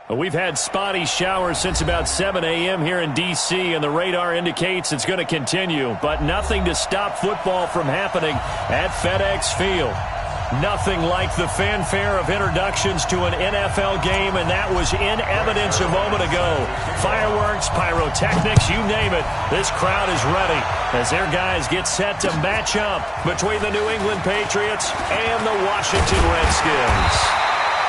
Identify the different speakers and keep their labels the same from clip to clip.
Speaker 1: We've had spotty showers since about 7 a.m. here in D.C., and the radar indicates it's going to continue, but nothing to stop football from happening at FedEx Field. Nothing like the fanfare of introductions to an NFL game, and that was in evidence a moment ago. Fireworks, pyrotechnics, you name it. This crowd is ready as their guys get set to match up between the New England Patriots and the Washington Redskins.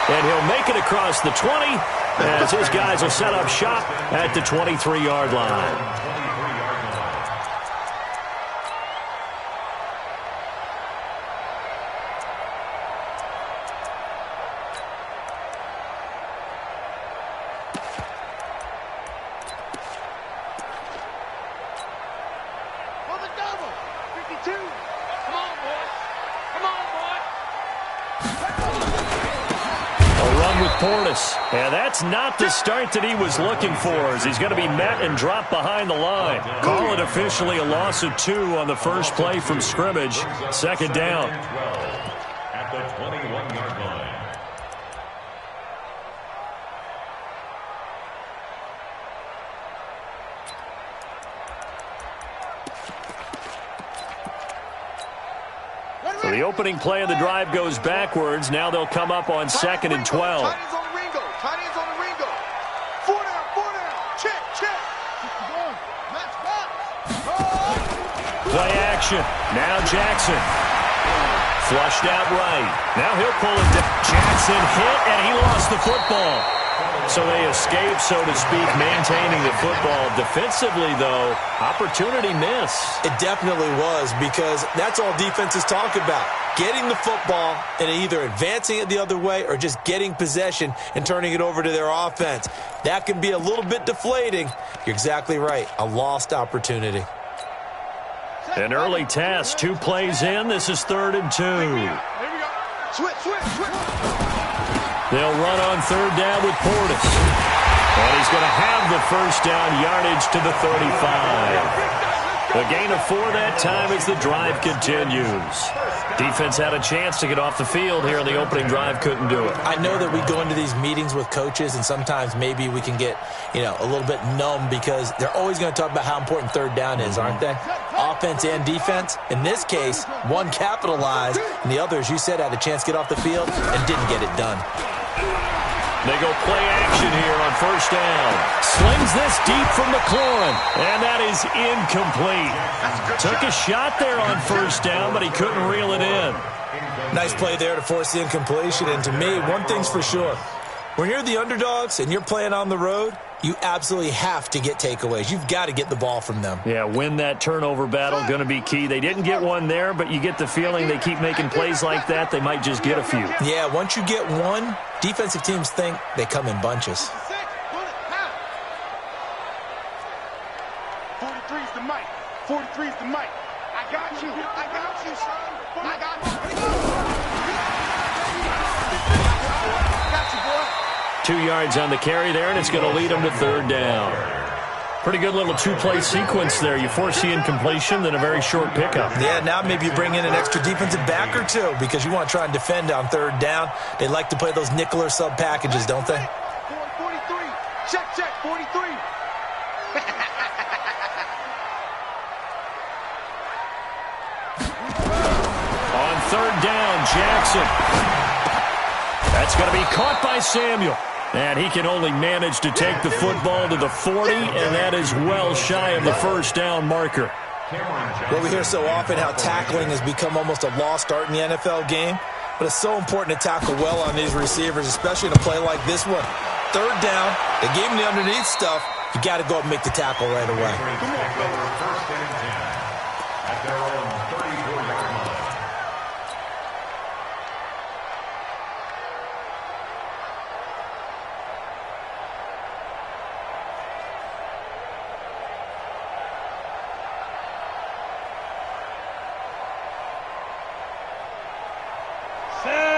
Speaker 1: And he'll make it across the 20 as his guys will set up shop at the 23-yard line. And that's not the start that he was looking for, as he's going to be met and dropped behind the line. Call it officially a loss of 2 on the first play from scrimmage. Second down.
Speaker 2: At the 21-yard line.
Speaker 1: So the opening play of the drive goes backwards. Now they'll come up on 2nd and 12. Play action. Now Jackson. Flushed out right. Now he'll pull it down. Jackson hit, and he lost the football. So they escape, so to speak, maintaining the football. Defensively, though, opportunity miss.
Speaker 3: It definitely was, because that's all defenses talk about. Getting the football and either advancing it the other way or just getting possession and turning it over to their offense. That can be a little bit deflating. You're exactly right. A lost opportunity.
Speaker 1: An early test, 2 plays in. This is 3rd and 2. They'll run on 3rd down with Portis. And he's going to have the first down, yardage to the 35. A gain of 4 that time as the drive continues. Defense had a chance to get off the field here in the opening drive, couldn't do it.
Speaker 3: I know that we go into these meetings with coaches, and sometimes maybe we can get, a little bit numb because they're always going to talk about how important 3rd down is, aren't they? Offense and defense. In this case, one capitalized, and the other, as you said, had a chance to get off the field and didn't get it done.
Speaker 1: They go play action here on 1st down. Slings this deep from McLaurin, and that is incomplete. Took a shot there on 1st down, but he couldn't reel it in.
Speaker 3: Nice play there to force the incompletion, and to me, one thing's for sure. When you're the underdogs and you're playing on the road, you absolutely have to get takeaways. You've got to get the ball from them.
Speaker 1: Yeah, win that turnover battle, going to be key. They didn't get one there, but you get the feeling they keep making plays like that, they might just get a few.
Speaker 3: Yeah, once you get one, defensive teams think they come in bunches.
Speaker 4: 43's the mic. 43's the mic. I got you. I got you, son. I got you. Got you, boy.
Speaker 1: 2 yards on the carry there, and it's going to lead them to 3rd down. Pretty good little 2-play sequence there. You force the incompletion, then a very short pickup.
Speaker 3: Yeah, now maybe you bring in an extra defensive back or 2 because you want to try and defend on 3rd down. They like to play those nickel or sub packages, don't they?
Speaker 4: 43. Check, 43.
Speaker 1: On 3rd down, Jackson. That's going to be caught by Samuel. And he can only manage to take the football to the 40, and that is well shy of the 1st down marker.
Speaker 3: Well, we hear so often how tackling has become almost a lost art in the NFL game, but it's so important to tackle well on these receivers, especially in a play like this one. 3rd down, they gave him the underneath stuff. You got to go up and make the tackle right away.
Speaker 2: At their own 34-yard line.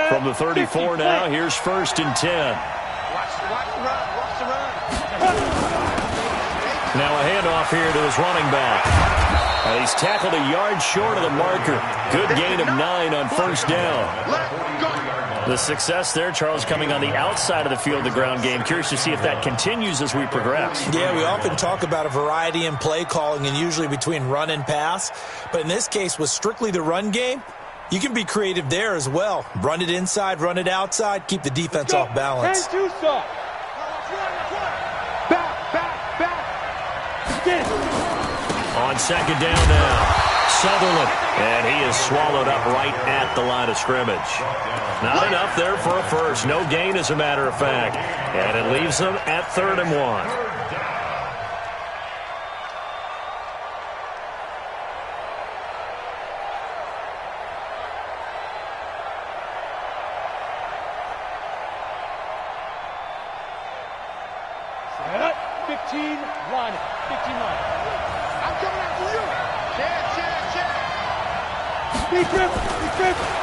Speaker 1: From the 34 now, here's 1st and 10.
Speaker 4: Watch the run.
Speaker 1: Now a handoff here to his running back. He's tackled a yard short of the marker. Good gain of 9 on 1st down. The success there, Charles, coming on the outside of the field, the ground game. Curious to see if that continues as we progress.
Speaker 3: Yeah, we often talk about a variety in play calling and usually between run and pass. But in this case, with strictly the run game, you can be creative there as well. Run it inside, run it outside, keep the defense off balance.
Speaker 1: On second down now, Sutherland, and he is swallowed up right at the line of scrimmage. Not enough there for a first. No gain, as a matter of fact. And it leaves them at 3rd and 1.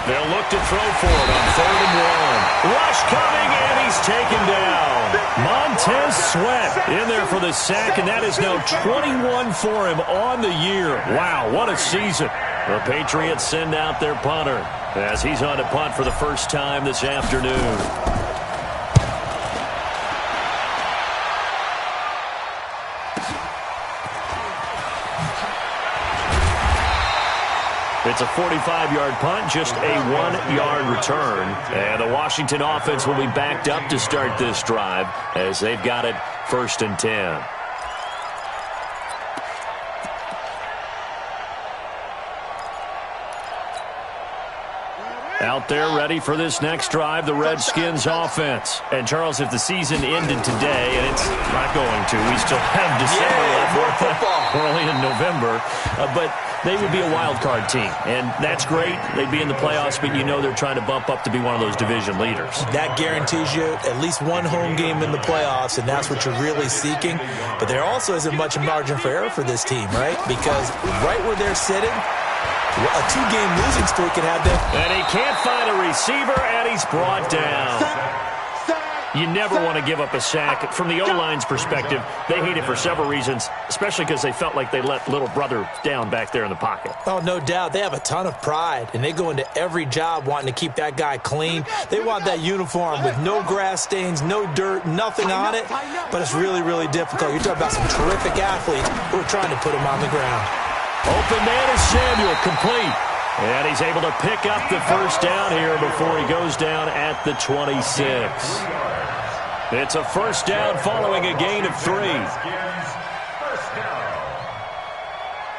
Speaker 1: They'll look to throw for it on 3rd and 1. Rush coming, and he's taken down. Montez Sweat in there for the sack, and that is now 21 for him on the year. Wow, what a season. The Patriots send out their punter as he's on to punt for the first time this afternoon. It's a 45-yard punt, just a 1-yard return. And the Washington offense will be backed up to start this drive as they've got it 1st and 10. Out there ready for this next drive, the Redskins offense. And, Charles, if the season ended today, and it's not going to, we still have December left. We're only in November. But they would be a wild card team, and that's great. They'd be in the playoffs, but you know they're trying to bump up to be one of those division leaders. That guarantees you at least one home game in the playoffs, and that's what you're really seeking. But there also isn't much margin for error for this team, right? Because right where they're sitting, a 2-game losing streak can have them. And he can't find a receiver, and he's brought down. You never want to give up a sack. From the O-line's perspective, they hate it for several reasons, especially because they felt like they let little brother down back there in the pocket. Oh, no doubt. They have a ton of pride, and they go into every job wanting to keep that guy clean. They want that uniform with no grass stains, no dirt, nothing on it, but it's really, really difficult. You're talking about some terrific athletes who are trying to put him on the ground. Open man is Samuel, complete. And he's able to pick up the first down here before he goes down at the 26. It's a first down following a gain of 3.
Speaker 2: First down.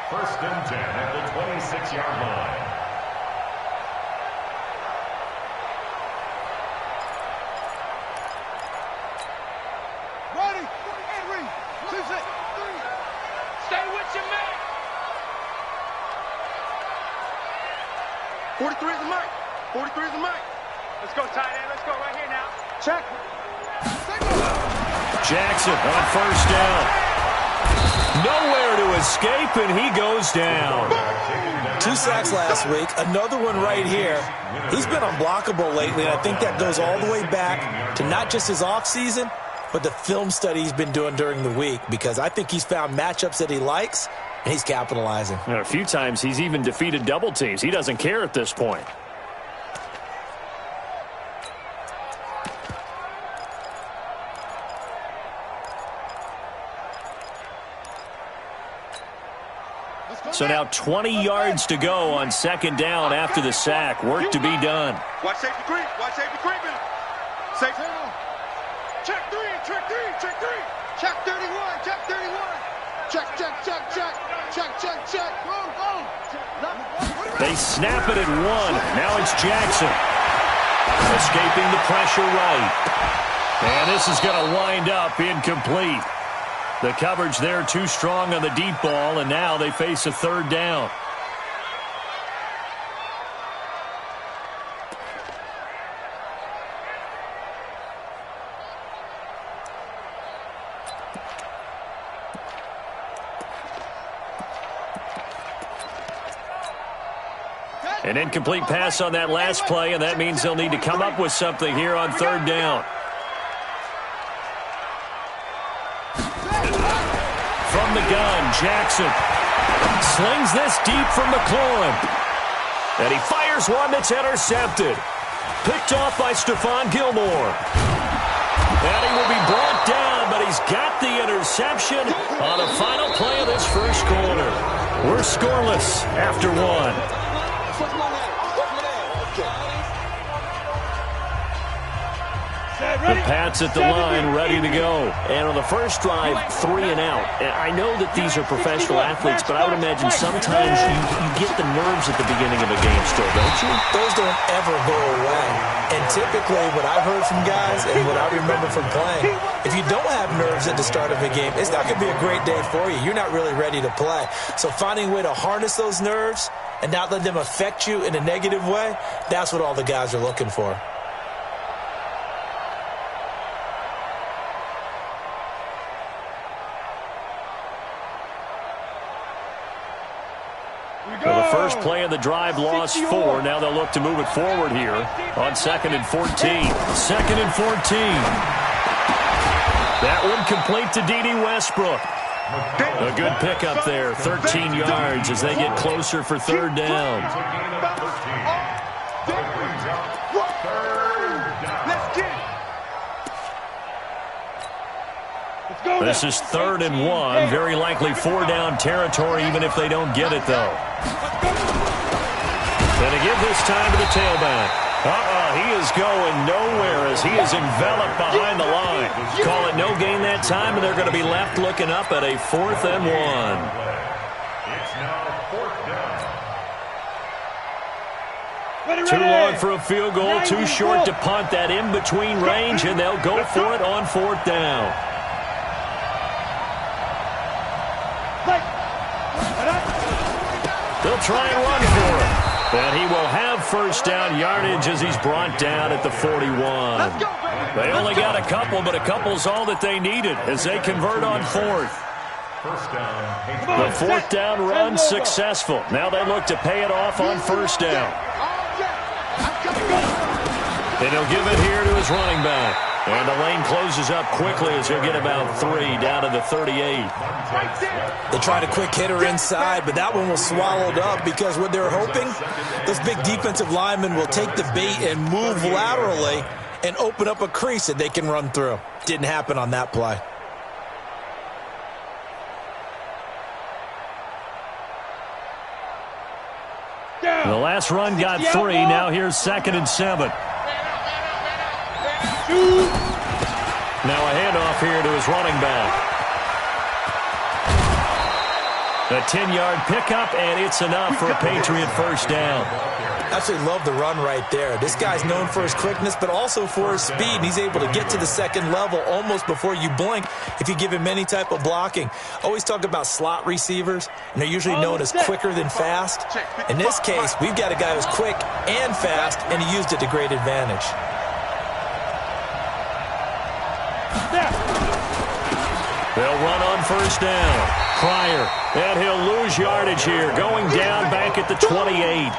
Speaker 2: 1st and 10 at the 26-yard line.
Speaker 4: Ready, Henry, 2, 6, 3. Stay with your man. 43 is the mic. 43 is the mic. Let's go, tight end. Let's go right here now. Check.
Speaker 1: Jackson on first down. Nowhere to escape, and he goes down.
Speaker 3: 2 sacks last week, another one right here. He's been unblockable lately, and I think that goes all the way back to not just his offseason, but the film study he's been doing during the week, because I think he's found matchups that he likes, and he's capitalizing.
Speaker 1: A few times he's even defeated double teams. He doesn't care at this point. So now 20 yards to go on second down after the sack. Work to be done.
Speaker 4: Watch safety creep. Watch safety creeping. Safety. Check 3. Check 3. Check 3. Check 31. Check 31. Check, check, check, check. Check, check, check. Boom, boom.
Speaker 1: They snap it at 1. Now it's Jackson. Escaping the pressure right. And this is going to wind up incomplete. The coverage there too strong on the deep ball, and now they face a 3rd down. An incomplete pass on that last play, and that means they'll need to come up with something here on 3rd down. From the gun, Jackson slings this deep from McLaurin. And he fires one that's intercepted. picked off by Stephon Gilmore. And he will be brought down, but he's got the interception on the final play of this first quarter. We're scoreless after one. The Pats at the line, ready to go. And on the first drive, 3 and out. And I know that these are professional athletes, but I would imagine sometimes you get the nerves at the beginning of a game still, don't you?
Speaker 3: Those don't ever go away. And typically, what I've heard from guys and what I remember from playing, if you don't have nerves at the start of a game, it's not going to be a great day for you. You're not really ready to play. So finding a way to harness those nerves and not let them affect you in a negative way, that's what all the guys are looking for.
Speaker 1: So the first play of the drive lost 4. Now they'll look to move it forward here on 2nd and 14. 2nd and 14. That one complete to D.D. Westbrook. A good pickup there. 13 yards as they get closer for 3rd down. This is 3rd and 1. Very likely 4-down territory, even if they don't get it, though. And to give this time to the tailback. He is going nowhere as he is enveloped behind the line. Call it no gain that time, and they're going to be left looking up at a 4th and 1.
Speaker 2: It's now 4th down.
Speaker 1: Too long for a field goal, too short to punt. That in-between range, and they'll go for it on 4th down. They'll try and run for it. And he will have 1st down yardage as he's brought down at the 41. They only got a couple, but a couple's all that they needed as they convert on 4th. The 4th down run successful. Now they look to pay it off on 1st down. And he'll give it here to his running back. And the lane closes up quickly as he'll get about 3 down to the 38.
Speaker 3: They tried a quick hitter inside, but that one was swallowed up because what they're hoping, those big defensive linemen will take the bait and move laterally and open up a crease that they can run through. Didn't happen on that play.
Speaker 1: The last run got 3. Now here's 2nd and 7. Now a handoff here to his running back. A 10-yard pickup, and it's enough for a Patriot 1st down.
Speaker 3: Absolutely love the run right there. This guy's known for his quickness, but also for his speed. And he's able to get to the 2nd level almost before you blink if you give him any type of blocking. Always talk about slot receivers, and they're usually known as quicker than fast. In this case, we've got a guy who's quick and fast, and he used it to great advantage.
Speaker 1: They'll run on 1st down. Pryor, and he'll lose yardage here, going down back at the 28.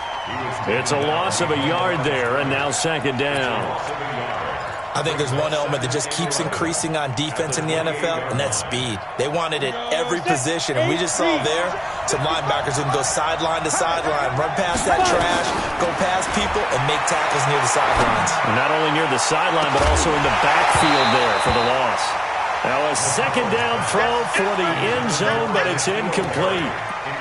Speaker 1: It's a loss of a yard there, and now 2nd down.
Speaker 3: I think there's one element that just keeps increasing on defense in the NFL, and that's speed. They want it at every position, and we just saw there some linebackers who can go sideline to sideline, run past that trash, go past people, and make tackles near the sidelines.
Speaker 1: And not only near the sideline, but also in the backfield there for the loss. Now a 2nd down throw for the end zone, but it's incomplete.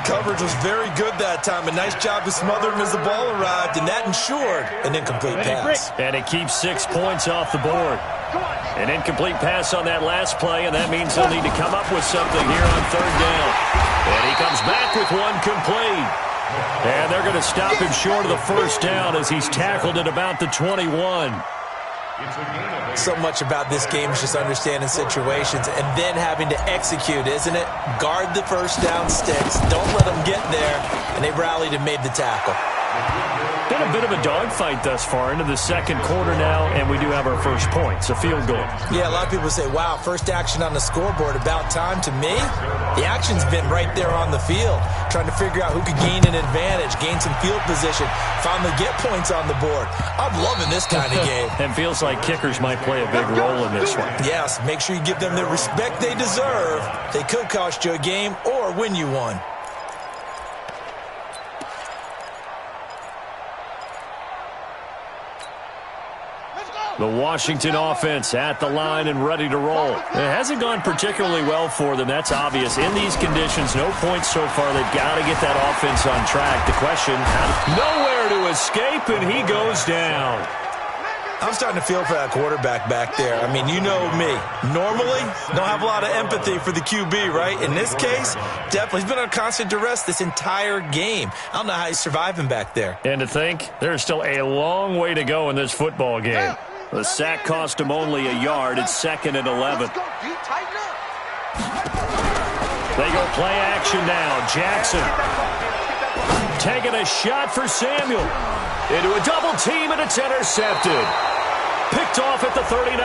Speaker 3: Coverage was very good that time. A nice job to smother him as the ball arrived, and that ensured an incomplete pass.
Speaker 1: And it keeps 6 points off the board. An incomplete pass on that last play, and that means they'll need to come up with something here on 3rd down. And he comes back with one complete. And they're going to stop him short of the 1st down as he's tackled at about the 21.
Speaker 3: So much about this game is just understanding situations and then having to execute, isn't it? Guard the 1st down sticks. Don't let them get there. And they rallied and made the tackle.
Speaker 1: Been a bit of a dogfight thus far into the 2nd quarter now, and we do have our first points, a field goal.
Speaker 3: Yeah, a lot of people say, wow, first action on the scoreboard, about time. To me, the action's been right there on the field, trying to figure out who could gain an advantage, gain some field position, finally get points on the board. I'm loving this kind of game.
Speaker 1: And feels like kickers might play a big role in this one.
Speaker 3: Yes, make sure you give them the respect they deserve. They could cost you a game or win you one.
Speaker 1: The Washington offense at the line and ready to roll. It hasn't gone particularly well for them. That's obvious. In these conditions, no points so far. They've got to get that offense on track. The question, nowhere to escape, and he goes down.
Speaker 3: I'm starting to feel for that quarterback back there. I mean, you know me. Normally, don't have a lot of empathy for the QB, right? In this case, definitely. He's been on constant duress this entire game. I don't know how he's surviving back there.
Speaker 1: And to think, there's still a long way to go in this football game. The sack cost him only a yard. It's 2nd and 11. They go play action now. Jackson taking a shot for Samuel. Into a double team, and it's intercepted. Picked off at the 39.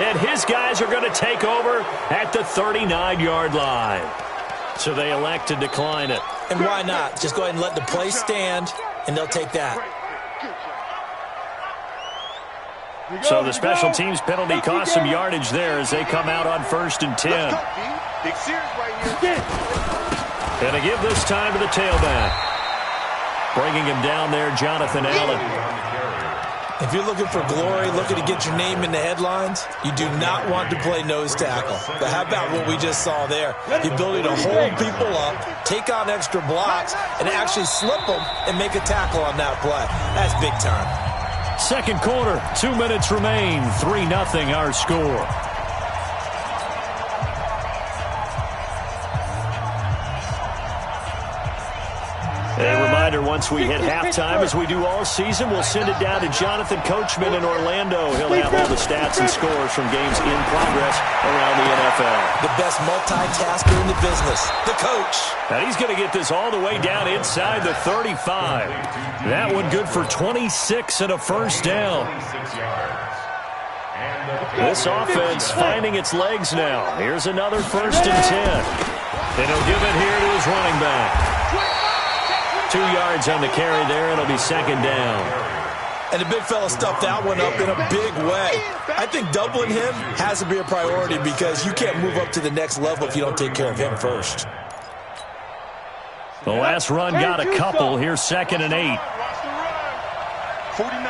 Speaker 1: And his guys are going to take over at the 39-yard line. So they elect to decline it.
Speaker 3: And why not? Just go ahead and let the play stand, and they'll take that.
Speaker 1: So the special teams penalty cost some yardage there as they come out on 1st and 10. And to give this time to the tailback. Bringing him down there, Jonathan Allen.
Speaker 3: If you're looking for glory, looking to get your name in the headlines, you do not want to play nose tackle. But how about what we just saw there? The ability to hold people up, take on extra blocks, and actually slip them and make a tackle on that play. That's big time.
Speaker 1: Second quarter, 2 minutes remain, 3-0 our score. A reminder, once we hit halftime, as we do all season, we'll send it down to Jonathan Coachman in Orlando. He'll have all the stats and scores from games in progress around the NFL.
Speaker 3: The best multitasker in the business, the coach.
Speaker 1: And he's going to get this all the way down inside the 35. That one good for 26 and a first down. This offense finding its legs now. Here's another 1st and 10. And he'll give it here to his running back. 2 yards on the carry there. It'll be 2nd down.
Speaker 3: And the big fella stuffed that one up in a big way. I think doubling him has to be a priority because you can't move up to the next level if you don't take care of him first.
Speaker 1: The last run got a couple. Here's 2nd and 8.
Speaker 4: 49,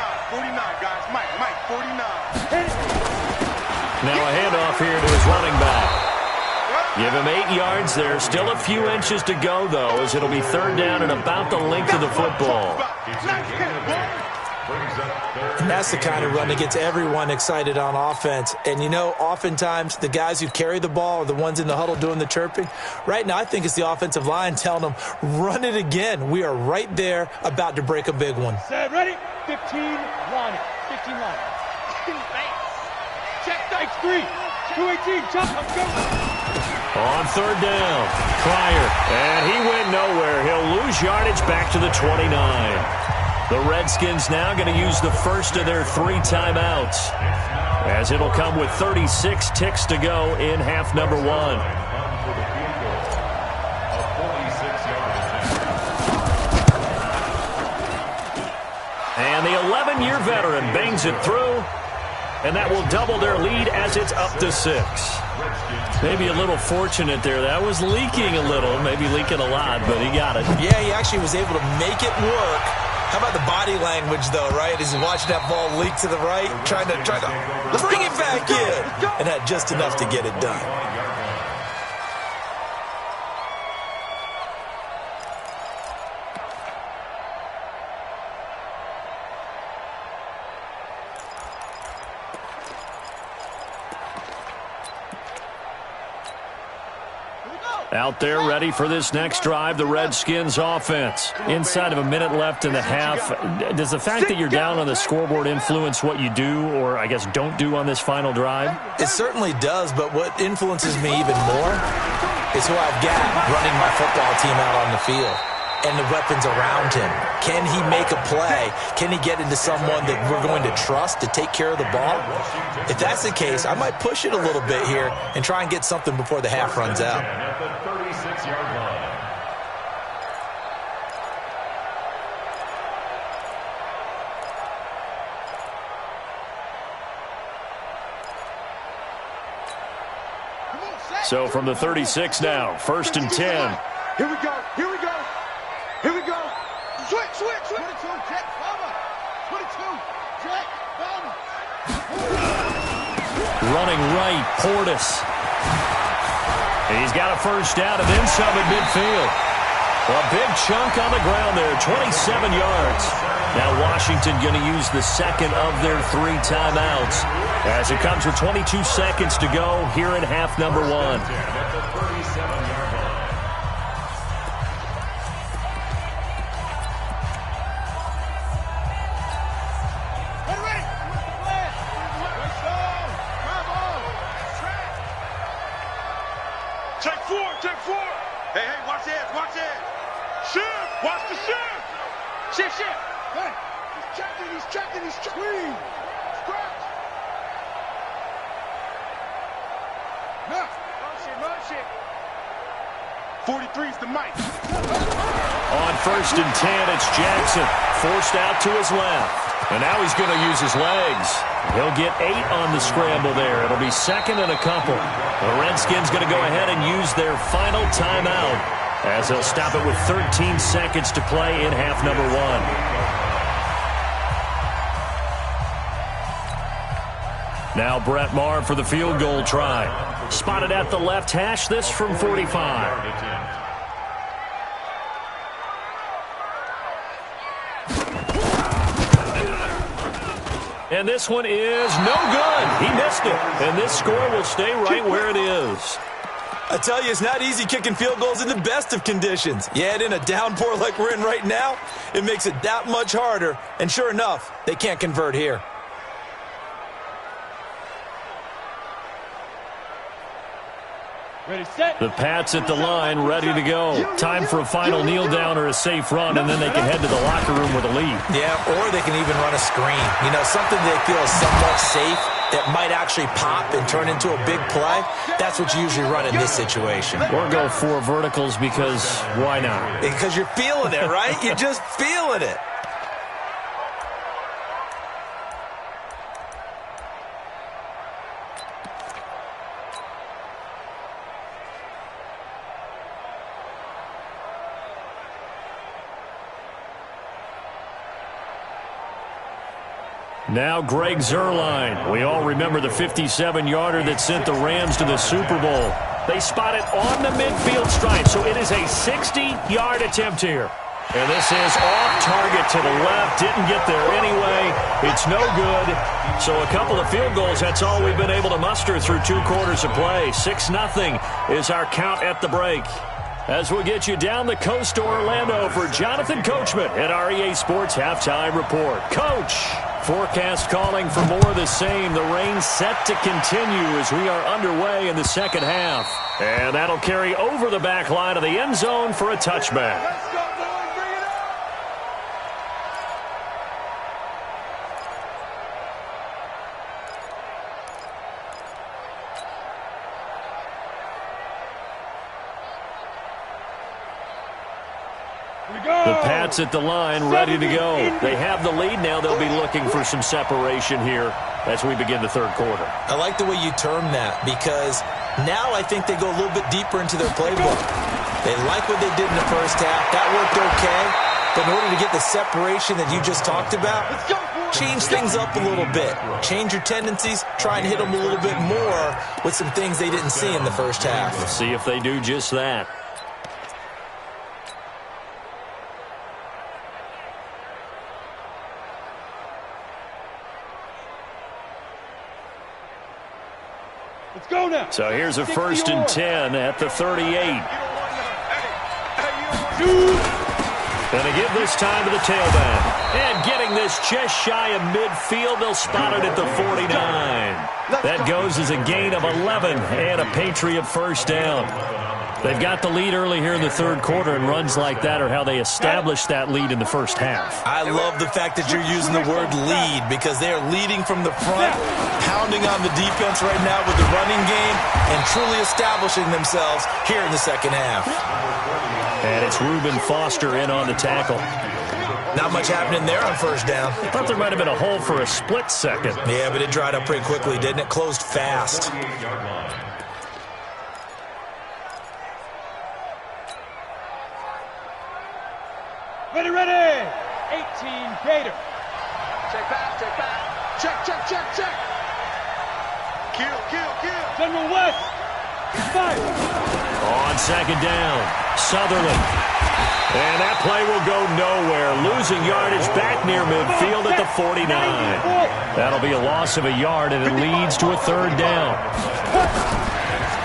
Speaker 4: guys. Mike, 49.
Speaker 1: Now a handoff here to his running back. Give him 8 yards there. Still a few inches to go, though, as it'll be 3rd down and about the length of the football.
Speaker 3: And that's the kind of run that gets everyone excited on offense. And, you know, oftentimes the guys who carry the ball are the ones in the huddle doing the chirping. Right now, I think it's the offensive line telling them, run it again. We are right there about to break a big one.
Speaker 2: Set, ready? 15, line it. 15 line it. Check X3. 218, jump, let's go.
Speaker 1: On 3rd down, Pryor, and he went nowhere. He'll lose yardage back to the 29. The Redskins now going to use the first of their 3 timeouts, as it'll come with 36 ticks to go in half number 1. And the 11-year veteran bangs it through, and that will double their lead as it's up to 6. Maybe a little fortunate there. That was leaking a little, maybe leaking a lot, but he got it.
Speaker 3: Yeah, he actually was able to make it work. How about the body language, though, right? As he's watching that ball leak to the right, trying to bring it back in, and had just enough to get it done.
Speaker 1: Out there ready for this next drive, the Redskins offense. Inside of a minute left in the half. Does the fact that you're down on the scoreboard influence what you do or, I guess, don't do on this final drive?
Speaker 3: It certainly does, but what influences me even more is who I've got running my football team out on the field and the weapons around him. Can he make a play? Can he get into someone that we're going to trust to take care of the ball? If that's the case, I might push it a little bit here and try and get something before the half runs out.
Speaker 1: So from the 36 now, 1st and 10.
Speaker 4: Here we go. Switch. 22, check, bomber. 22, check, bomber.
Speaker 1: Running right, Portis. He's got a first down and then some at midfield. A big chunk on the ground there, 27 yards. Now Washington going to use the second of their 3 timeouts as it comes with 22 seconds to go here in half number 1.
Speaker 4: Take 4. Hey, watch this, watch this. Shift, watch the shift. Shift. Hey, he's checking. Clean. Scratch. Now. Motion. 43's the mic.
Speaker 1: On 1st and 10, it's Jackson. Forced out to his left. And now he's going to use his legs. He'll get 8 on the scramble there. It'll be second and a couple. The Redskins going to go ahead and use their final timeout as they'll stop it with 13 seconds to play in half number 1. Now Brett Maher for the field goal try. Spotted at the left hash, this from 45. And this one is no good. He missed it. And this score will stay right where it is.
Speaker 3: I tell you, it's not easy kicking field goals in the best of conditions. You add in a downpour like we're in right now, it makes it that much harder. And sure enough, they can't convert here.
Speaker 2: Ready, set.
Speaker 1: The Pats at the line, ready to go. Time for a final kneel down or a safe run, and then they can head to the locker room with a lead.
Speaker 3: Yeah, or they can even run a screen. You know, something they feel is somewhat safe that might actually pop and turn into a big play. That's what you usually run in this situation.
Speaker 1: Or go 4 verticals because why not?
Speaker 3: Because you're feeling it, right? You're just feeling it.
Speaker 1: Now Greg Zuerlein. We all remember the 57-yarder that sent the Rams to the Super Bowl. They spot it on the midfield stripe, so it is a 60-yard attempt here. And this is off target to the left. Didn't get there anyway. It's no good. So a couple of field goals, that's all we've been able to muster through 2 quarters of play. 6-0 is our count at the break. As we'll get you down the coast to Orlando for Jonathan Coachman at our EA Sports Halftime Report. Coach, forecast calling for more of the same. The rain set to continue as we are underway in the second half. And that'll carry over the back line of the end zone for a touchback.
Speaker 4: Let's go, boys, bring it up.
Speaker 1: The Pats at the line, ready to go. They have the lead now. They'll be looking for some separation here as we begin the third quarter.
Speaker 3: I like the way you term that because now I think they go a little bit deeper into their playbook. They like what they did in the first half. That worked okay. But in order to get the separation that you just talked about, change things up a little bit. Change your tendencies. Try and hit them a little bit more with some things they didn't see in the first half.
Speaker 1: We'll see if they do just that.
Speaker 2: Let's go now.
Speaker 1: So here's a 1st and 10 at the 38. Going to give this time to the tailback. And getting this just shy of midfield, they'll spot it at the 49. That goes as a gain of 11 and a Patriot first down. They've got the lead early here in the third quarter, and runs like that are how they established that lead in the first half.
Speaker 3: I love the fact that you're using the word lead because they're leading from the front, pounding on the defense right now with the running game, and truly establishing themselves here in the second half.
Speaker 1: And it's Reuben Foster in on the tackle.
Speaker 3: Not much happening there on first down.
Speaker 1: I thought there might have been a hole for a split second.
Speaker 3: Yeah, but it dried up pretty quickly, didn't it? Closed fast.
Speaker 2: Ready, ready. 18, Gator.
Speaker 4: Check back. Check. Kill.
Speaker 2: General West. Five.
Speaker 1: On second down, Sutherland. And that play will go nowhere. Losing yardage back near midfield at the 49. That'll be a loss of a yard, and it leads to a third down.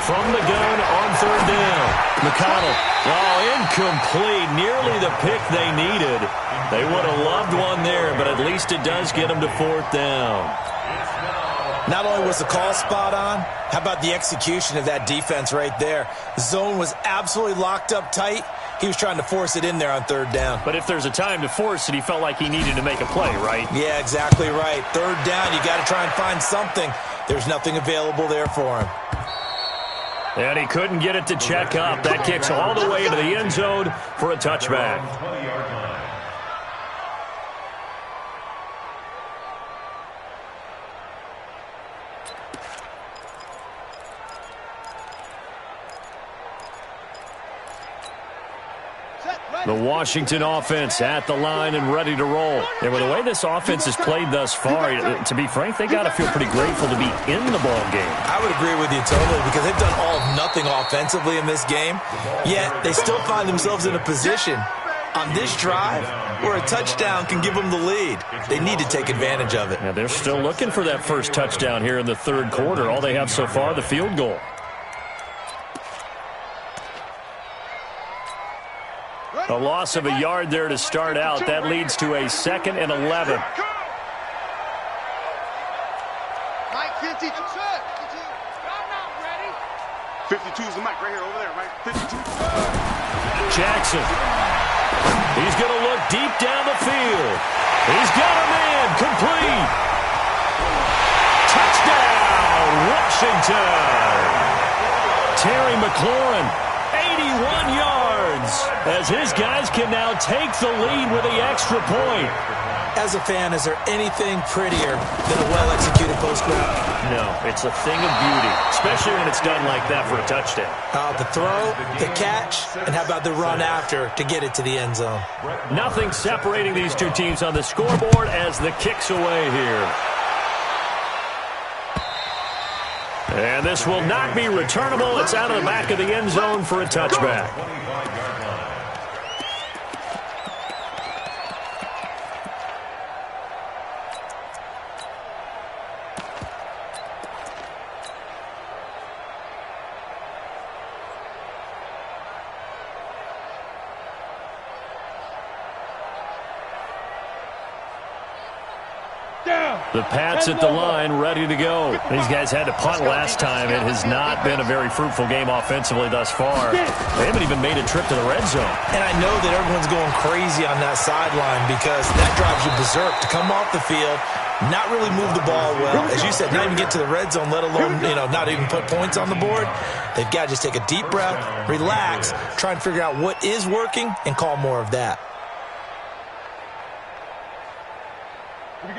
Speaker 1: From the gun on third down, McConnell. Oh, incomplete. Nearly the pick they needed. They would have loved one there, but at least it does get them to fourth down.
Speaker 3: Not only was the call spot on, how about the execution of that defense right there? Zone was absolutely locked up tight. He was trying to force it in there on third down.
Speaker 1: But if there's a time to force it, he felt like he needed to make a play, right?
Speaker 3: Yeah, exactly right. Third down, you got to try and find something. There's nothing available there for him.
Speaker 1: And he couldn't get it to check up. That kicks all the way into the end zone for a touchback. The Washington offense at the line and ready to roll. And with the way this offense has played thus far, to be frank, they got to feel pretty grateful to be in the ball game.
Speaker 3: I would agree with you totally because they've done all of nothing offensively in this game, yet they still find themselves in a position on this drive where a touchdown can give them the lead. They need to take advantage of it.
Speaker 1: Yeah, they're still looking for that first touchdown here in the third quarter. All they have so far, the field goal. A loss of a yard there to start out. That leads to a 2nd and 11.
Speaker 4: Mike 52. I'm not ready. 52 is the mic right here, over there, Mike. 52.
Speaker 1: Jackson. He's going to look deep down the field. He's got a man. Complete. Touchdown, Washington. Terry McLaurin, 81 yards. As his guys can now take the lead with the extra point.
Speaker 3: As a fan, is there anything prettier than a well-executed post route?
Speaker 1: No, it's a thing of beauty, especially when it's done like that for a touchdown.
Speaker 3: The throw, the catch, and how about the run after to get it to the end zone?
Speaker 1: Nothing separating these two teams on the scoreboard as the kick's away here. And this will not be returnable. It's out of the back of the end zone for a touchback. The Pats at the line, ready to go. These guys had to punt last time. It has not been a very fruitful game offensively thus far. They haven't even made a trip to the red zone. And I know that everyone's going crazy on that sideline because that drives you berserk to come off the field, not really move the ball well. As you said, not even get to the red zone, let alone, not even put points on the board. They've got to just take a deep breath, relax, try and figure out what is working, and call more of that.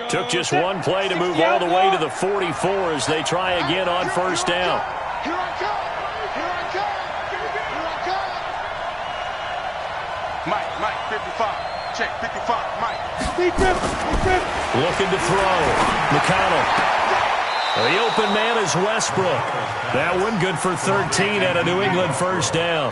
Speaker 1: Took just one play to move all the way to the 44 as they try again on first down.
Speaker 4: Here I come. Here I come. Here I come. Mike, 55. Check, 55, Mike.
Speaker 2: Big rip.
Speaker 1: Looking to throw. McConnell. The open man is Westbrook. That one good for 13 at a New England first down.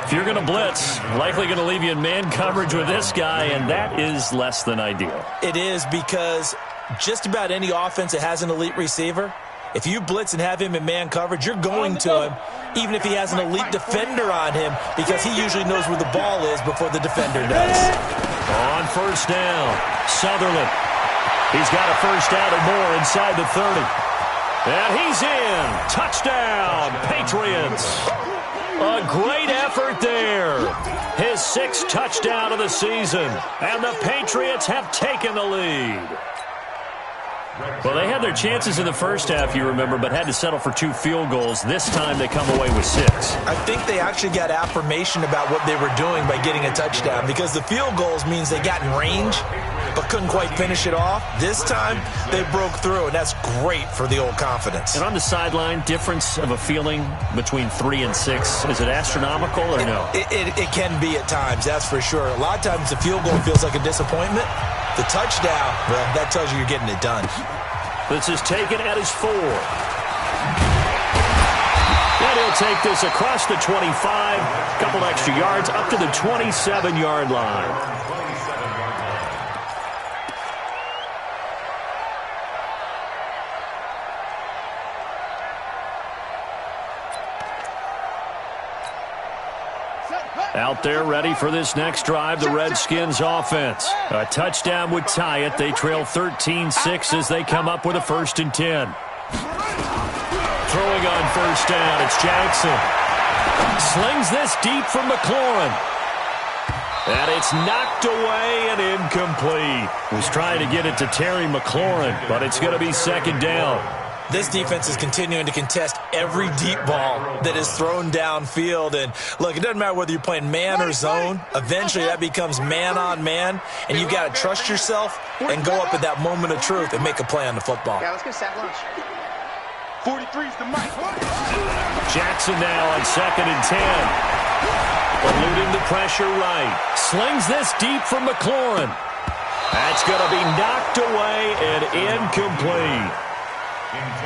Speaker 1: If you're going to blitz, likely going to leave you in man coverage with this guy, and that is less than ideal.
Speaker 3: It is because just about any offense that has an elite receiver, if you blitz and have him in man coverage, you're going to him, even if he has an elite defender on him, because he usually knows where the ball is before the defender does.
Speaker 1: On first down, Sutherland. He's got a first down and more inside the 30. And he's in. Touchdown, Patriots. A great effort there. His 6th touchdown of the season. And the Patriots have taken the lead. Well, they had their chances in the first half, you remember, but had to settle for 2 field goals. This time they come away with 6.
Speaker 3: I think they actually got affirmation about what they were doing by getting a touchdown because the field goals means they got in range but couldn't quite finish it off. This time they broke through, and that's great for the old confidence.
Speaker 1: And on the sideline, difference of a feeling between 3 and 6, is it astronomical or no?
Speaker 3: It can be at times, that's for sure. A lot of times the field goal feels like a disappointment. The touchdown, well, that tells you you're getting it done.
Speaker 1: This is taken at his 4. And he'll take this across the 25, a couple extra yards up to the 27-yard line. Out there ready for this next drive, the Redskins offense. A touchdown would tie it. They trail 13-6 as they come up with a 1st and 10. Throwing on 1st down, it's Jackson. Slings this deep from McLaurin. And it's knocked away and incomplete. Was trying to get it to Terry McLaurin, but it's going to be 2nd down.
Speaker 3: This defense is continuing to contest every deep ball that is thrown downfield. And, look, it doesn't matter whether you're playing man or zone. Eventually, that becomes man-on-man, and you've got to trust yourself and go up at that moment of truth and make a play on the football.
Speaker 4: Yeah, let's go sack lunch. 43's the mic.
Speaker 1: Jackson now on 2nd and 10. Eluding the pressure right. Slings this deep from McLaurin. That's going to be knocked away and incomplete.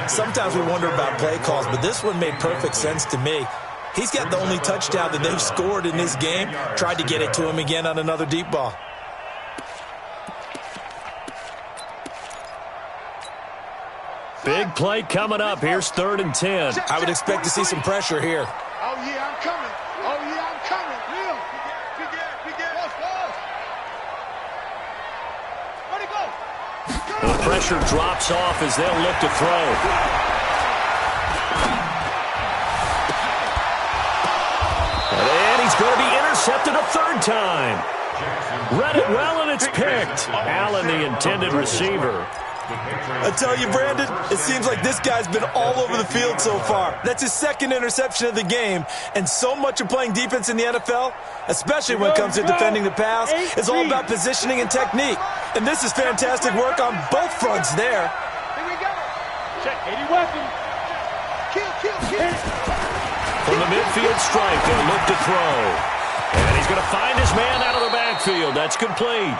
Speaker 3: Sometimes we wonder about play calls, but this one made perfect sense to me. He's got the only touchdown that they've scored in this game. Tried to get it to him again on another deep ball.
Speaker 1: Big play coming up. Here's 3rd and 10.
Speaker 3: I would expect to see some pressure here.
Speaker 4: Oh, yeah, I'm coming. Oh, yeah, I'm coming. Real. Big ass. Where'd he go?
Speaker 1: The pressure drops off as they'll look to throw. And he's going to be intercepted a 3rd time. Read it well, and it's picked. Allen, the intended receiver.
Speaker 3: I tell you, Brandon, it seems like this guy's been all over the field so far. That's his 2nd interception of the game. And so much of playing defense in the NFL, especially when it comes to defending the pass, is all about positioning and technique. And this is fantastic work on both fronts there.
Speaker 4: Here we go. Check 80 weapon. Kill.
Speaker 1: From the midfield strike, they'll look to throw. And he's going to find his man out of the backfield. That's complete.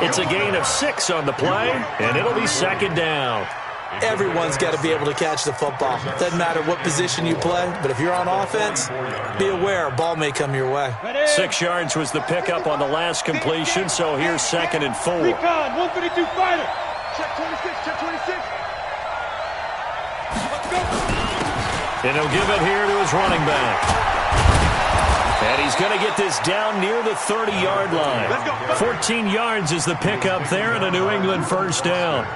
Speaker 1: It's a gain of 6 on the play, and it'll be 2nd down.
Speaker 3: Everyone's got to be able to catch the football. Doesn't matter what position you play, but if you're on offense, be aware a ball may come your way.
Speaker 1: 6 yards was the pickup on the last completion, so here's 2nd and 4.
Speaker 2: Recon, 152 fighter.
Speaker 4: Check 26. Let's go.
Speaker 1: And he'll give it here to his running back. And he's going to get this down near the 30-yard line. 14 yards is the pickup there, and a New England 1st down.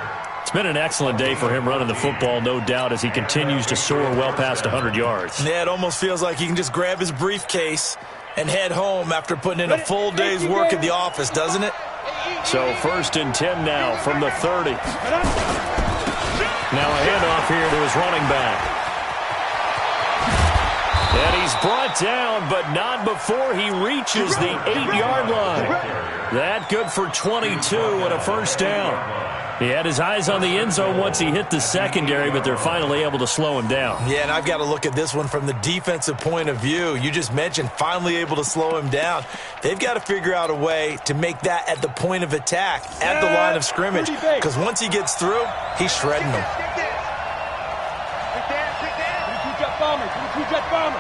Speaker 1: It's been an excellent day for him running the football, no doubt, as he continues to soar well past 100 yards.
Speaker 3: Yeah, it almost feels like he can just grab his briefcase and head home after putting in a full day's work at the office, doesn't it?
Speaker 1: So 1st and 10 now from the 30. Now a handoff here to his running back. And he's brought down, but not before he reaches the 8-yard line. That good for 22 and a 1st down. He had his eyes on the end zone once he hit the secondary, but they're finally able to slow him down.
Speaker 3: Yeah, and I've got to look at this one from the defensive point of view. You just mentioned finally able to slow him down. They've got to figure out a way to make that at the point of attack, at the line of scrimmage, because once he gets through, he's shredding them.
Speaker 2: Jet bomber.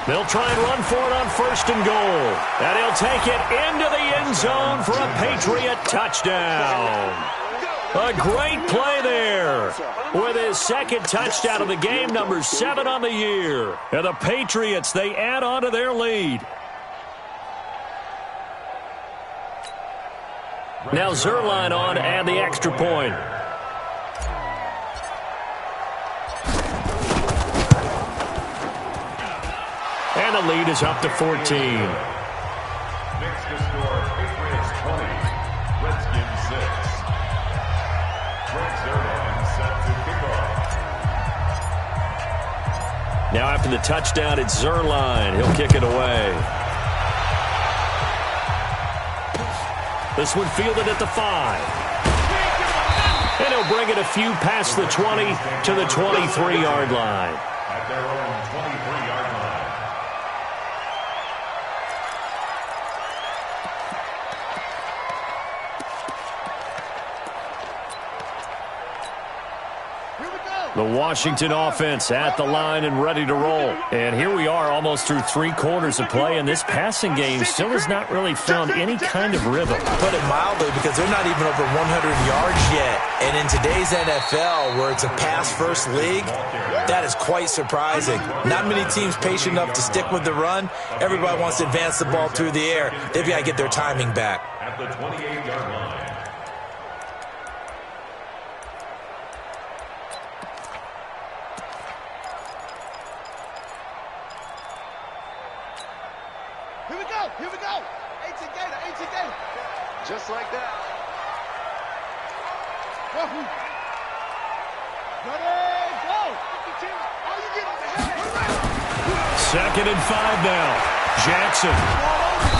Speaker 1: They'll try and run for it on 1st and goal. And he'll take it into the end zone for a Patriot touchdown. A great play there. With his 2nd touchdown of the game, number 7 on the year. And the Patriots, they add on to their lead. Now Zerline on to add the extra point. And the lead is up to 14.
Speaker 5: Next to score, Patriots 20, Redskins 6. Trent Zerline set to kick off.
Speaker 1: Now after the touchdown, it's Zerline. He'll kick it away. This one fielded at the 5. And he'll bring it a few past the 20 to the 23-yard line.
Speaker 5: At their own 23-yard line.
Speaker 1: The Washington offense at the line and ready to roll. And here we are almost through 3 quarters of play, and this passing game still has not really found any kind of rhythm.
Speaker 3: Put it mildly, because they're not even over 100 yards yet. And in today's NFL, where it's a pass-first league, that is quite surprising. Not many teams patient enough to stick with the run. Everybody wants to advance the ball through the air. They've got to get their timing back.
Speaker 5: At the 28-yard line.
Speaker 4: Here we go. 18 Gator. Just like that. Ready, go. Oh, you get on the head.
Speaker 1: 2nd and 5 now. Jackson.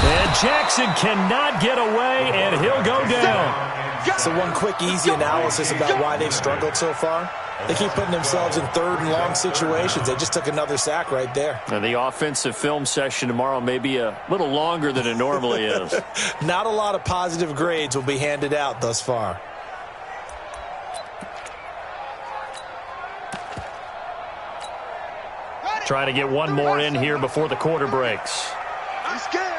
Speaker 1: And Jackson cannot get away, and he'll go down.
Speaker 3: So one quick, easy analysis about why they've struggled so far. They keep putting themselves in 3rd and long situations. They just took another sack right there.
Speaker 1: And the offensive film session tomorrow may be a little longer than it normally is.
Speaker 3: Not a lot of positive grades will be handed out thus far.
Speaker 1: Trying to get one more in here before the quarter breaks.
Speaker 4: I'm scared.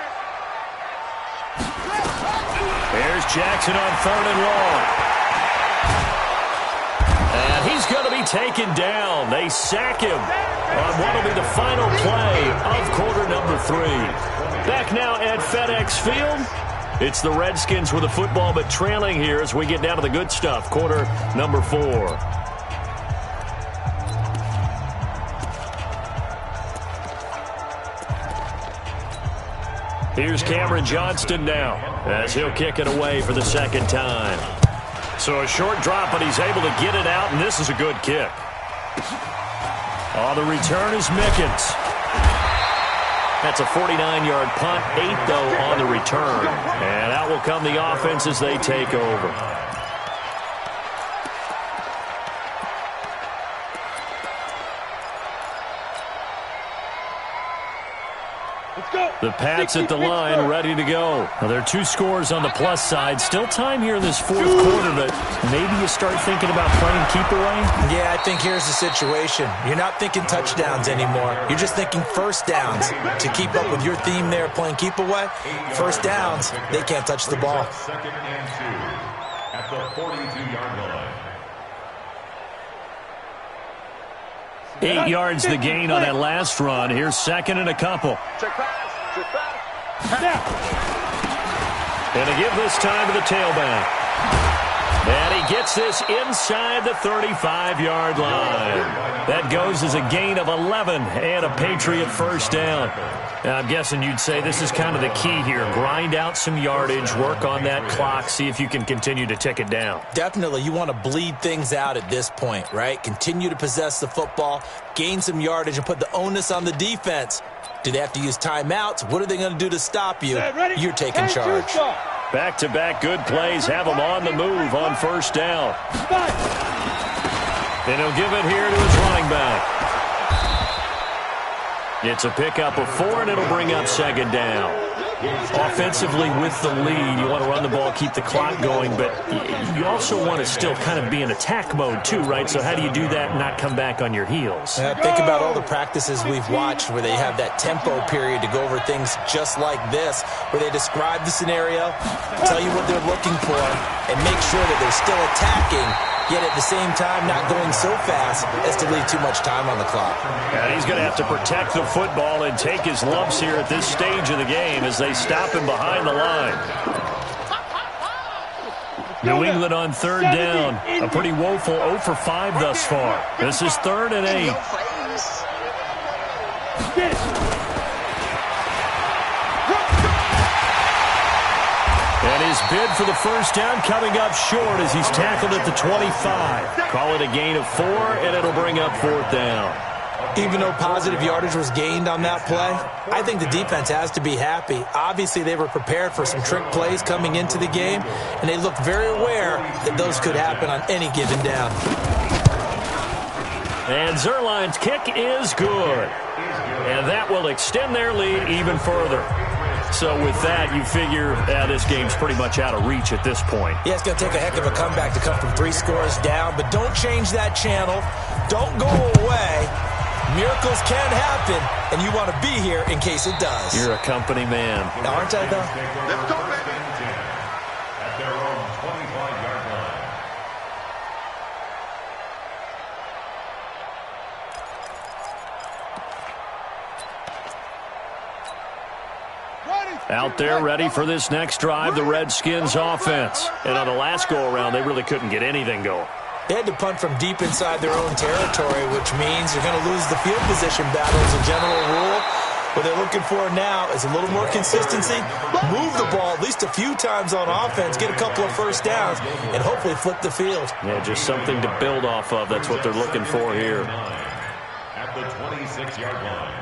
Speaker 1: There's Jackson on 3rd and long. And he's going to be taken down. They sack him on what will be the final play of quarter number 3. Back now at FedEx Field. It's the Redskins with the football, but trailing here as we get down to the good stuff. Quarter number 4. Here's Cameron Johnston now as he'll kick it away for the 2nd time. So a short drop, but he's able to get it out, and this is a good kick. The return is Mickens. That's a 49-yard punt, 8, though, on the return. And out will come the offense as they take over. The Pats at the line, ready to go. Well, there are 2 scores on the plus side. Still time here in this 4th quarter, but maybe you start thinking about playing keep away?
Speaker 3: Yeah, I think here's the situation. You're not thinking touchdowns anymore. You're just thinking first downs. To keep up with your theme there, playing keep away, first downs, they can't touch the ball.
Speaker 5: 2nd and 2 at the 42-yard line.
Speaker 1: 8 yards the gain on that last run. Here's 2nd and a couple.
Speaker 4: Check pass.
Speaker 1: And to give this time to the tailback. And he gets this inside the 35-yard line. That goes as a gain of 11 and a Patriot first down. Now, I'm guessing you'd say this is kind of the key here. Grind out some yardage, work on that clock, see if you can continue to tick it down.
Speaker 3: Definitely. You want to bleed things out at this point, right? Continue to possess the football, gain some yardage, and put the onus on the defense. Do they have to use timeouts? What are they going to do to stop you? You're taking charge.
Speaker 1: Back-to-back good plays have him on the move on first down. And he'll give it here to his running back. It's a pickup of 4, and it'll bring up 2nd down. Offensively with the lead, you want to run the ball, keep the clock going, but you also want to still kind of be in attack mode too, right? So how do you do that and not come back on your heels?
Speaker 3: Think about all the practices we've watched where they have that tempo period to go over things just like this, where they describe the scenario, tell you what they're looking for, and make sure that they're still attacking, yet at the same time not going so fast as to leave too much time on the clock.
Speaker 1: And he's going to have to protect the football and take his lumps here at this stage of the game as they stop him behind the line. New England on 3rd down. A pretty woeful 0 for 5 thus far. This is 3rd and 8. And his bid for the first down coming up short as he's tackled at the 25. Call it a gain of 4, and it'll bring up 4th down.
Speaker 3: Even though positive yardage was gained on that play, I think the defense has to be happy. Obviously, they were prepared for some trick plays coming into the game, and they looked very aware that those could happen on any given down.
Speaker 1: And Zerline's kick is good. And that will extend their lead even further. So with that, you figure this game's pretty much out of reach at this point.
Speaker 3: Yeah, it's going to take a heck of a comeback to come from 3 scores down, but don't change that channel. Don't go away. Miracles can happen, and you want to be here in case it does.
Speaker 1: You're a company man.
Speaker 3: Now, aren't I, though?
Speaker 4: Let's go, baby.
Speaker 5: At their own 25-yard line.
Speaker 1: Out there ready for this next drive, the Redskins offense. And on the last go-around, they really couldn't get anything going.
Speaker 3: They had to punt from deep inside their own territory, which means you're going to lose the field position battle as a general rule. What they're looking for now is a little more consistency, move the ball at least a few times on offense, get a couple of first downs, and hopefully flip the field.
Speaker 1: Yeah, just something to build off of. That's what they're looking for here.
Speaker 5: At the 26-yard line.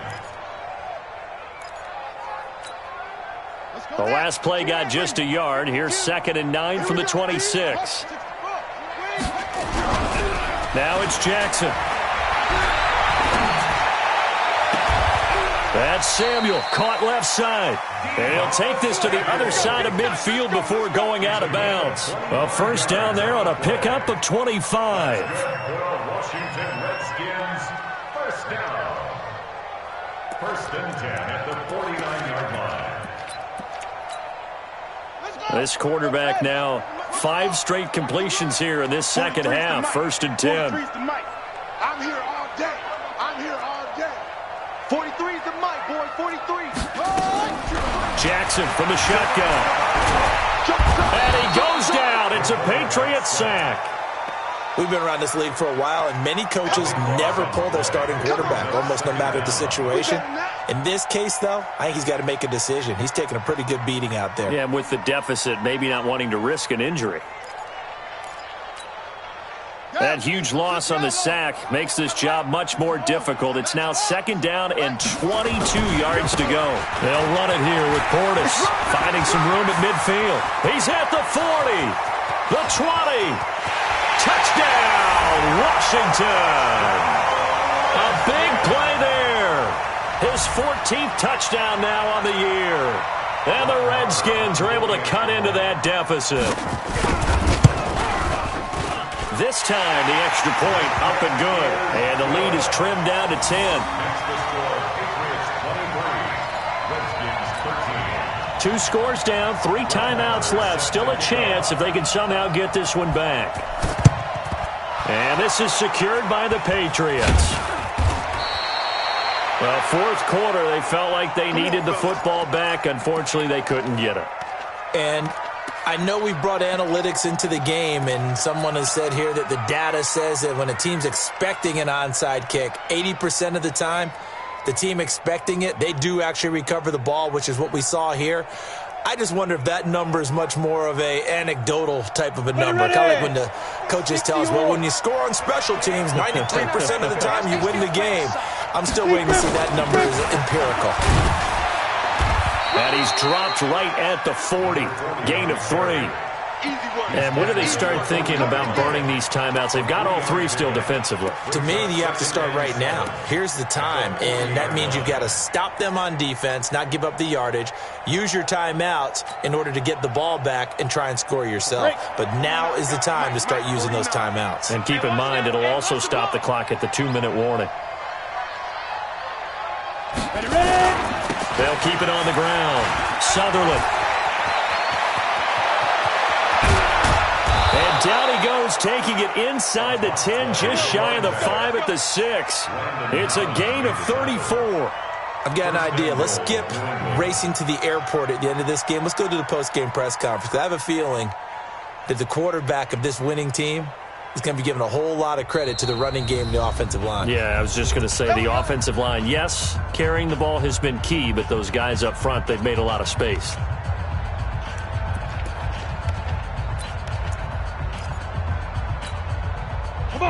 Speaker 1: The last play got just a yard. Here's 2nd and 9 from the 26. Now it's Jackson. That's Samuel, caught left side. And he'll take this to the other side of midfield before going out of bounds. A first down there on a pickup of 25.
Speaker 5: Washington Redskins, first down. 1st and 10 at the 49-yard line.
Speaker 1: This quarterback now 5 straight completions here in this second half. 1st and 10.
Speaker 4: I'm here all day. I'm here all day. 43 is the mic, boy. 43.
Speaker 1: Jackson from the shotgun. And he goes down. It's a Patriot sack.
Speaker 3: We've been around this league for a while, and many coaches never pull their starting quarterback, almost no matter the situation. In this case, though, I think he's got to make a decision. He's taking a pretty good beating out there.
Speaker 1: Yeah, and with the deficit, maybe not wanting to risk an injury. That huge loss on the sack makes this job much more difficult. It's now 2nd down and 22 yards to go. They'll run it here with Portis, finding some room at midfield. He's at the 40, the 20. Touchdown, Washington. A big play there. His 14th touchdown now on the year. And the Redskins are able to cut into that deficit. This time, the extra point up and good. And the lead is trimmed down to 10.
Speaker 5: That's the score. Patriots 23, Redskins 13.
Speaker 1: 2 scores down, 3 timeouts left. Still a chance if they can somehow get this one back. And this is secured by the Patriots. Well, 4th quarter, they felt like they needed the football back. Unfortunately, they couldn't get it.
Speaker 3: And I know we've brought analytics into the game, and someone has said here that the data says that when a team's expecting an onside kick, 80% of the time, the team expecting it, they do actually recover the ball, which is what we saw here. I just wonder if that number is much more of a anecdotal type of a number. Kind of like when the coaches tell us, well, when you score on special teams, 93% of the time you win the game. I'm still waiting to see that number as empirical.
Speaker 1: And he's dropped right at the 40. Gain of 3. And when do they start thinking about burning these timeouts? They've got all 3 still defensively.
Speaker 3: To me, you have to start right now. Here's the time, and that means you've got to stop them on defense, not give up the yardage, use your timeouts in order to get the ball back and try and score yourself. But now is the time to start using those timeouts.
Speaker 1: And keep in mind, it'll also stop the clock at the 2-minute warning. They'll keep it on the ground. Sutherland. And down he goes, taking it inside the 10, just shy of the 5 at the 6. It's a gain of 34.
Speaker 3: I've got an idea. Let's skip racing to the airport at the end of this game. Let's go to the post-game press conference. I have a feeling that the quarterback of this winning team is going to be given a whole lot of credit to the running game and the offensive line.
Speaker 1: Yeah, I was just going to say the offensive line, yes, carrying the ball has been key, but those guys up front, they've made a lot of space.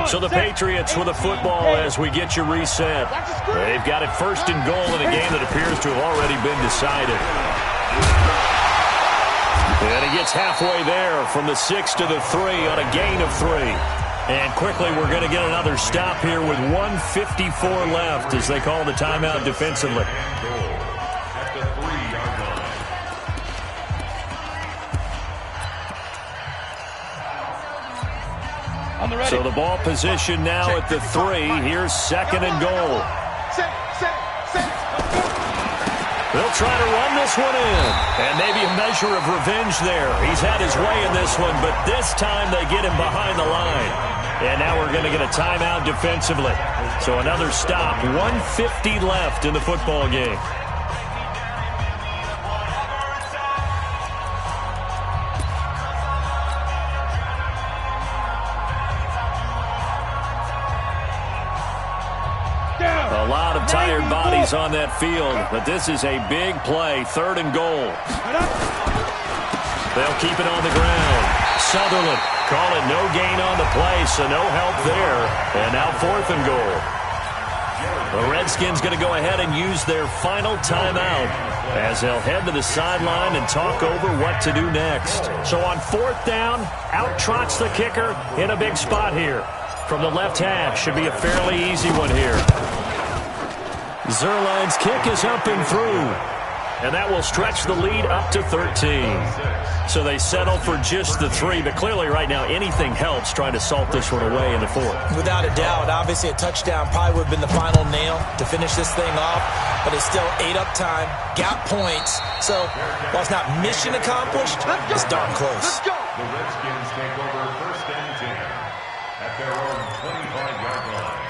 Speaker 1: So the Patriots with a football as we get you reset. They've got it 1st and goal in a game that appears to have already been decided. And he gets halfway there from the 6 to the 3 on a gain of 3. And quickly we're going to get another stop here with 1:54 left as they call the timeout defensively. So the ball position now at the 3. Here's 2nd and goal. They'll try to run this one in. And maybe a measure of revenge there. He's had his way in this one, but this time they get him behind the line. And now we're going to get a timeout defensively. So another stop. 1:50 left in the football game. A lot of tired bodies on that field, but this is a big play. 3rd and goal. They'll keep it on the ground. Sutherland call it no gain on the play, so no help there. And now 4th and goal. The Redskins going to go ahead and use their final timeout as they'll head to the sideline and talk over what to do next. So on 4th down, out trots the kicker in a big spot here. From the left hash, should be a fairly easy one here. Zerline's kick is up and through. And that will stretch the lead up to 13. So they settle for just the 3. But clearly right now anything helps trying to salt this one away in the 4th.
Speaker 3: Without a doubt, obviously a touchdown probably would have been the final nail to finish this thing off. But it's still 8 up time, got points. So while it's not mission accomplished, it's darn close.
Speaker 5: The Redskins take over 1st and 10 at their own 25-yard line.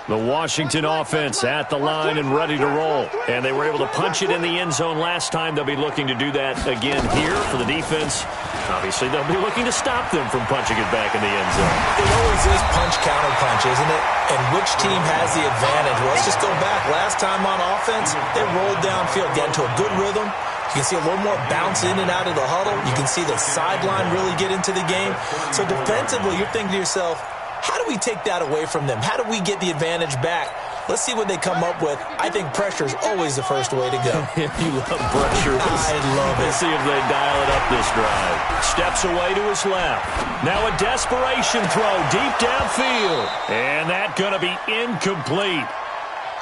Speaker 1: The Washington offense at the line and ready to roll. And they were able to punch it in the end zone last time. They'll be looking to do that again here for the defense. Obviously, they'll be looking to stop them from punching it back in the end zone.
Speaker 3: It always is punch-counter-punch, isn't it? And which team has the advantage? Well, let's just go back. Last time on offense, they rolled downfield, got into a good rhythm. You can see a little more bounce in and out of the huddle. You can see the sideline really get into the game. So defensively, you're thinking to yourself, how do we take that away from them? How do we get the advantage back? Let's see what they come up with. I think pressure is always the first way to go.
Speaker 1: You love pressure.
Speaker 3: I love it.
Speaker 1: Let's see if they dial it up this drive. Steps away to his left. Now a desperation throw deep downfield. And that's going to be incomplete.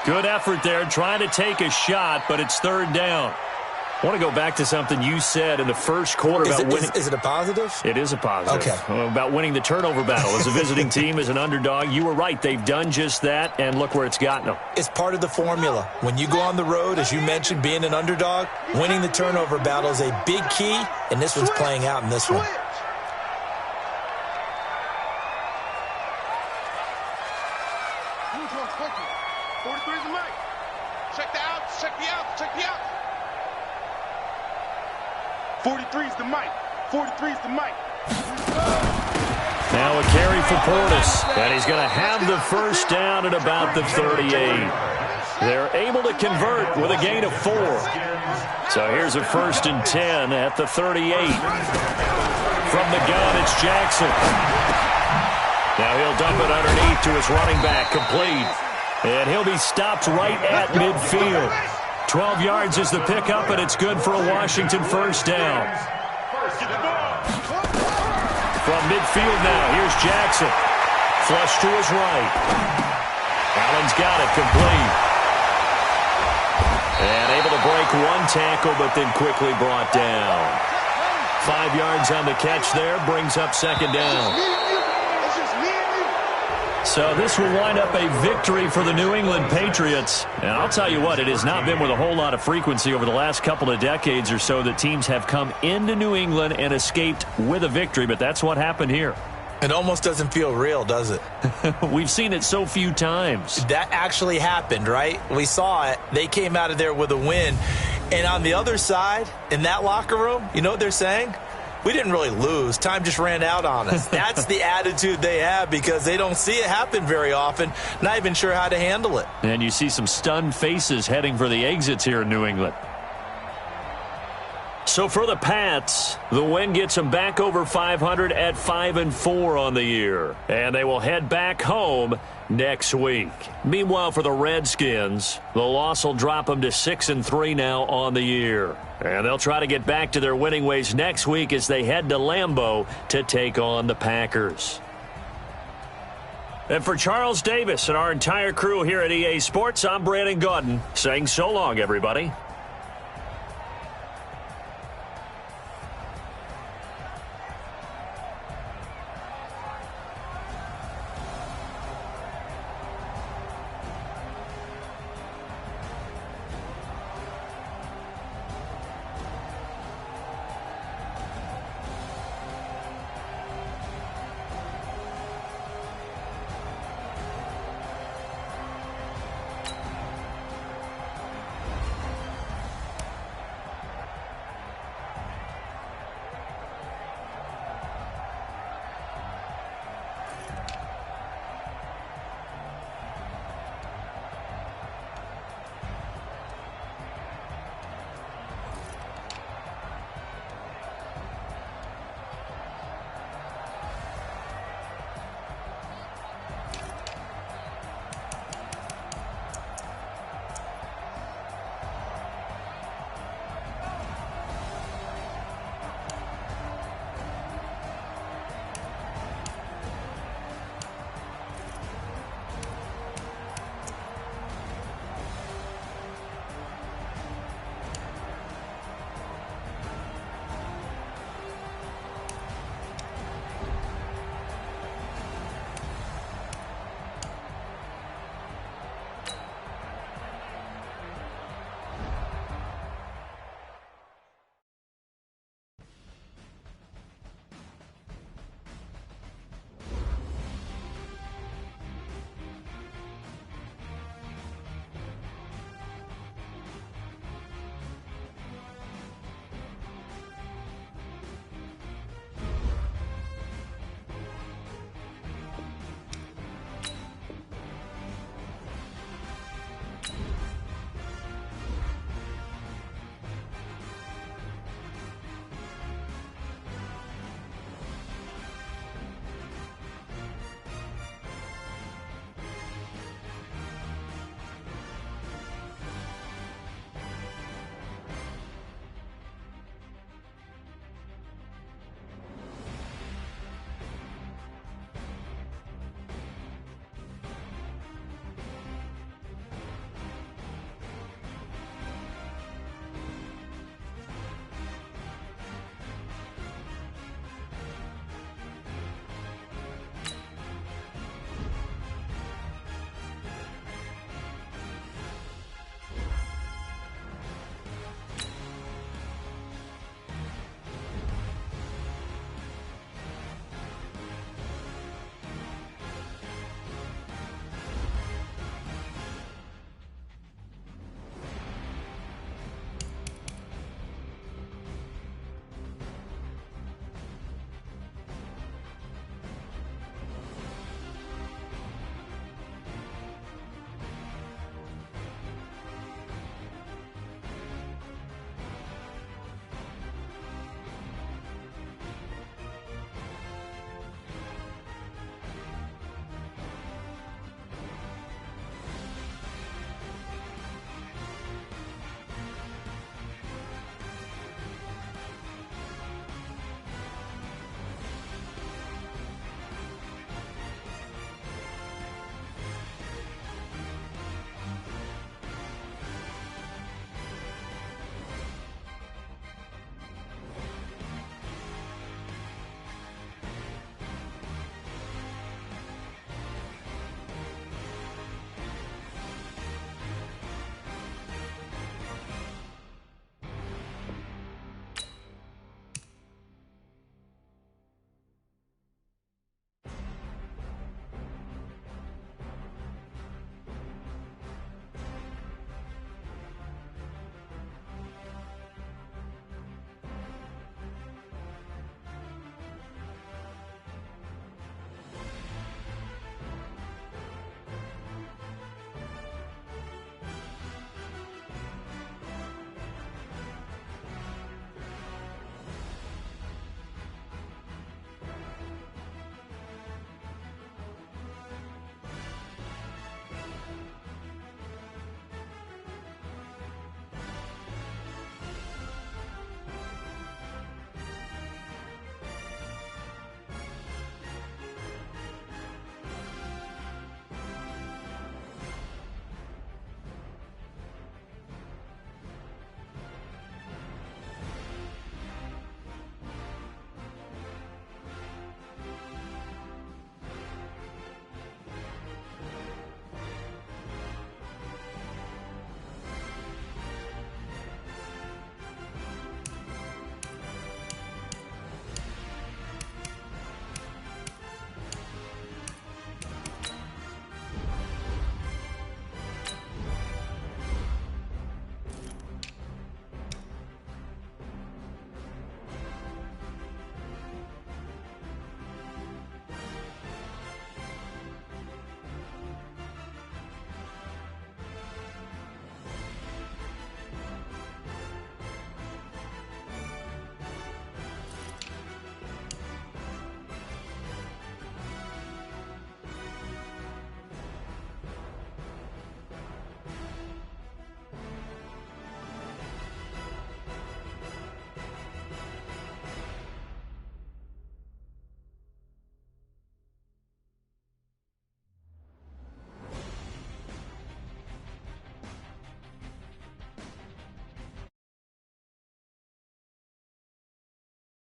Speaker 1: Good effort there trying to take a shot, but it's 3rd down. I want to go back to something you said in the first quarter about winning.
Speaker 3: Is it a positive?
Speaker 1: It is a positive.
Speaker 3: Okay.
Speaker 1: About winning the turnover battle as a visiting team, as an underdog. You were right. They've done just that, and look where it's gotten them.
Speaker 3: It's part of the formula. When you go on the road, as you mentioned, being an underdog, winning the turnover battle is a big key, and this one's playing out in this one.
Speaker 4: 43's the mic. Check the outs, check the outs, check the outs. 43's the mic. 43's the mic.
Speaker 1: Now a carry for Portis, and he's going to have the 1st down at about the 38. They're able to convert with a gain of 4. So here's a 1st and 10 at the 38. From the gun, it's Jackson. Now he'll dump it underneath to his running back, complete. And he'll be stopped right at midfield. 12 yards is the pickup, and it's good for a Washington 1st down. From midfield now, here's Jackson. Flush to his right. Allen's got it, complete. And able to break one tackle, but then quickly brought down. 5 yards on the catch there, brings up 2nd down. So this will wind up a victory for the New England Patriots. And I'll tell you what, it has not been with a whole lot of frequency over the last couple of decades or so that teams have come into New England and escaped with a victory, but that's what happened here.
Speaker 3: It almost doesn't feel real, does it?
Speaker 1: We've seen it so few times.
Speaker 3: That actually happened, right? We saw it. They came out of there with a win. And on the other side, in that locker room, you know what they're saying? We didn't really lose. Time just ran out on us. That's the attitude they have because they don't see it happen very often, not even sure how to handle it.
Speaker 1: And you see some stunned faces heading for the exits here in New England. So for the Pats, the win gets them back over 500 at 5-4 on the year. And they will head back home next week. Meanwhile, for the Redskins, the loss will drop them to 6-3 now on the year. And they'll try to get back to their winning ways next week as they head to Lambeau to take on the Packers. And for Charles Davis and our entire crew here at EA Sports, I'm Brandon Gaudin saying so long, everybody.